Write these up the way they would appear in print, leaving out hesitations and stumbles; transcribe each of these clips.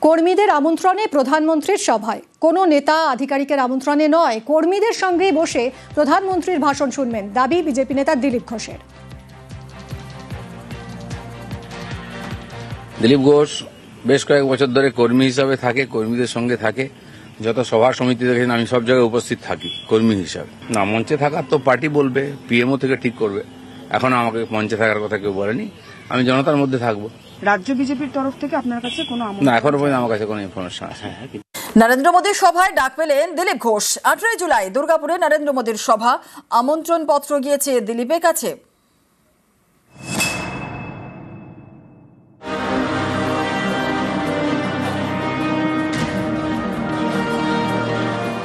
কর্মীদের আমন্ত্রণে প্রধানমন্ত্রীর সভায় কোনো নেতা আধিকারিকের আমন্ত্রণে নয়, কর্মীদের সঙ্গেই বসে প্রধানমন্ত্রীর ভাষণ শুনবেন, দাবি বিজেপি নেতা দিলীপ ঘোষের। দিলীপ ঘোষ বেশ কয়েক বছর ধরে কর্মী হিসাবে থাকে, কর্মীদের সঙ্গে থাকে। যত সভা সমিতি দেখেন আমি সব জায়গায় উপস্থিত থাকি কর্মী হিসাবে। না, মঞ্চে থাকার তো পার্টি বলবে, পিএমও থেকে ঠিক করবে। এখন আমাকে মঞ্চে থাকার কথা কেউ বলেনি, আমি জনতার মধ্যে থাকবো। রাজ্য বিজেপির তরফ থেকে আপনার কাছে কোনো না, এখনো পর্যন্ত আমার কাছে কোনো ইনফরমেশন আছে। নরেন্দ্র মোদীর সভায় ডাক পেলেন দিলীপ ঘোষ। 18 জুলাই দুর্গাপুরে নরেন্দ্র মোদীর সভা, আমন্ত্রণ পত্র গিয়েছে দিলীপের কাছে।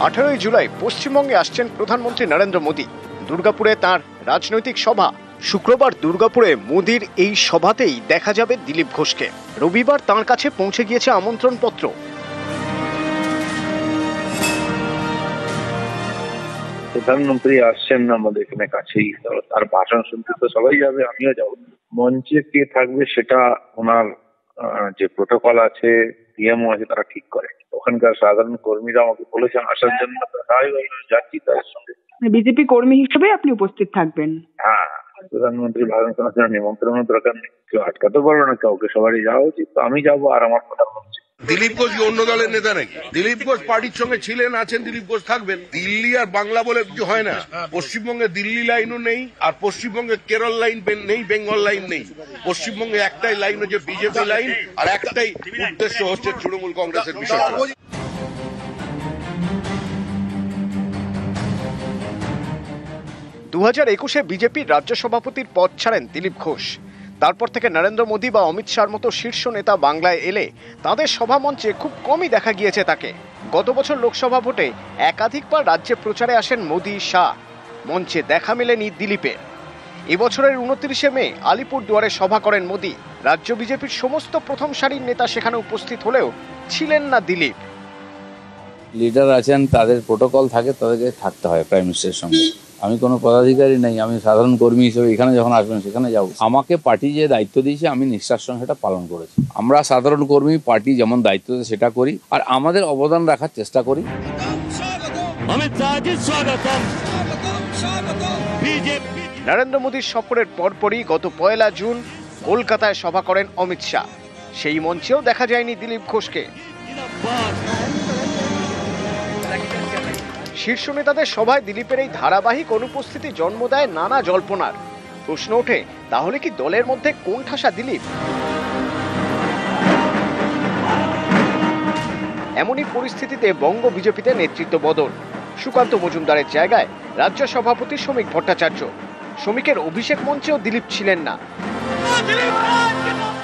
18 জুলাই পশ্চিমবঙ্গে আসছেন প্রধানমন্ত্রী নরেন্দ্র মোদী। দুর্গাপুরে তাঁর রাজনৈতিক সভা। শুক্রবার দুর্গাপুরে মোদীর এই সভাতেই দেখা যাবে দিলীপ ঘোষকে। রবিবার তাঁর কাছে পৌঁছে গিয়েছে আমন্ত্রণ পত্র। প্রধানমন্ত্রী আসছেন আমাদের এখানে কাছেই, তার ভাষণ শুনতে তো সবাই যাবে, আমিও যাব। মঞ্চে কে থাকবে সেটা ওনার যে প্রোটোকল আছে, পিএমও আছে, তারা ঠিক করে। ওখানকার সাধারণ কর্মীরা আমাকে বলেছেন আসার জন্য, তাই যাচ্ছি তাদের সঙ্গে। বিজেপি কর্মী হিসেবে আপনি উপস্থিত থাকবেন? হ্যাঁ, প্রধানমন্ত্রী ভাষণ শোনার জন্য নিমন্ত্রণের দরকার নেই, কেউ আটকাতে পারবে না কাউকে, সবারই যাওয়া উচিত। তো আমি যাবো আর আমার প্রধানমন্ত্রী। দিলীপ ঘোষ অন্য দলের নেতা নাকি? দিলীপ ঘোষ পার্টির সঙ্গে ছিলেন, আছেন, দিলীপ ঘোষ থাকবেন। দিল্লি আর বাংলা বলে কিছু হয় না। পশ্চিমবঙ্গে দিল্লি লাইনও নেই, আর পশ্চিমবঙ্গে কেরল লাইন নেই, বেঙ্গল লাইন নেই। পশ্চিমবঙ্গে একটাই লাইন হচ্ছে বিজেপি লাইন, আর একটাই উদ্দেশ্য হচ্ছে তৃণমূল কংগ্রেসের বিষয়। 2021-এ বিজেপির রাজ্য সভাপতির পদ ছাড়েন দিলীপ ঘোষ। তারপর থেকে নরেন্দ্র মোদী বা অমিত শাহর মতো শীর্ষ নেতা বাংলায় এলে তাদের সভা মঞ্চে খুব কমই দেখা গিয়েছে তাকে। গত বছর লোকসভা ভোটে একাধিকবার রাজ্যে প্রচারে আসেন মোদী, শাহ। মঞ্চে দেখা মেলেনি দিলীপের। এবছরের 29শে মে আলিপুরদুয়ারে সভা করেন মোদী। রাজ্য বিজেপির সমস্ত প্রথম সারির নেতা সেখানে উপস্থিত হলেও ছিলেন না দিলীপ। লিডার আছেন, তাদের প্রোটোকল থাকে, তাদেরকে থাকতে হয় প্রাইম মিনিস্টারের সঙ্গে। আমি কোনো পদাধিকারী নেই, আমি সাধারণ কর্মী হিসেবে এখানে যখন আসবেন সেখানে যাব। আমাকে পার্টি যে দায়িত্ব দিয়েছে আমি নিষ্ঠার সঙ্গে সেটা পালন করেছি। আমরা সাধারণ কর্মী, পার্টি যেমন দায়িত্ব দেয় সেটা করি, আর আমাদের অবদান রাখার চেষ্টা করি। নরেন্দ্র মোদীর সফরের পরপরই গত 1 জুন কলকাতায় সভা করেন অমিত শাহ। সেই মঞ্চেও দেখা যায়নি দিলীপ ঘোষকে। শীর্ষ নেতাদের সভায় দিলীপের এই ধারাবাহিক অনুপস্থিতি জন্ম দেয় নানা জল্পনার। প্রশ্ন ওঠে, তাহলে কি দলের মধ্যে কোণঠাসা দিলীপ? এমনই পরিস্থিতিতে বঙ্গ বিজেপিতে নেতৃত্ব বদল। সুকান্ত মজুমদারের জায়গায় রাজ্য সভাপতি শ্রমিক ভট্টাচার্য। শ্রমিকের অভিষেক মঞ্চেও দিলীপ ছিলেন না।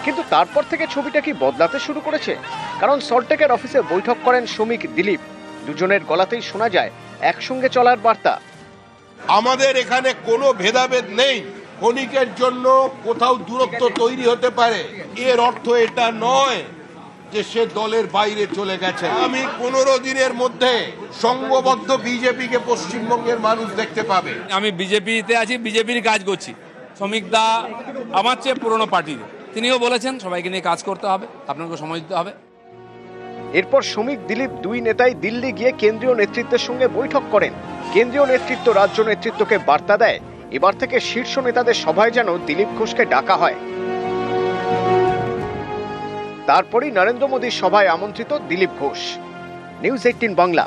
কিন্তু তারপর থেকে ছবিটা কি বদলাতে শুরু করেছে? কারণ সল্টটেকের অফিসে বৈঠক করেন শ্রমিক, দিলীপ। দুজনের গলাতেই শোনা যায় একসঙ্গে চলার বার্তা। আমাদের এখানে কোনো ভেদাভেদ নেই। ক্ষণিকের জন্য কোথাও দূরত্ব তৈরি হতে পারে, এর অর্থ এটা নয় যে সে দলের বাইরে চলে গেছে। আমি 15 দিনের মধ্যে সংঘবদ্ধ বিজেপিকে পশ্চিমবঙ্গের মানুষ দেখতে পাবে। আমি বিজেপিতে আছি, বিজেপির কাজ করছি। শ্রমিক দা আমার চেয়ে পুরনো পার্টির, তিনিও বলেছেন সবাইকে নিয়ে কাজ করতে হবে, আপনাকে সময় দিতে হবে। এরপর শ্রমিক, দিলীপ দুই নেতাই দিল্লি গিয়ে কেন্দ্রীয় নেতৃত্বের সঙ্গে বৈঠক করেন। কেন্দ্রীয় নেতৃত্ব রাজ্য নেতৃত্বকে বার্তা দেয়, এবার থেকে শীর্ষ নেতাদের সভায় যেন দিলীপ ঘোষকে ডাকা হয়। তারপরই নরেন্দ্র মোদীর সভায় আমন্ত্রিত দিলীপ ঘোষ। নিউজ 18 বাংলা।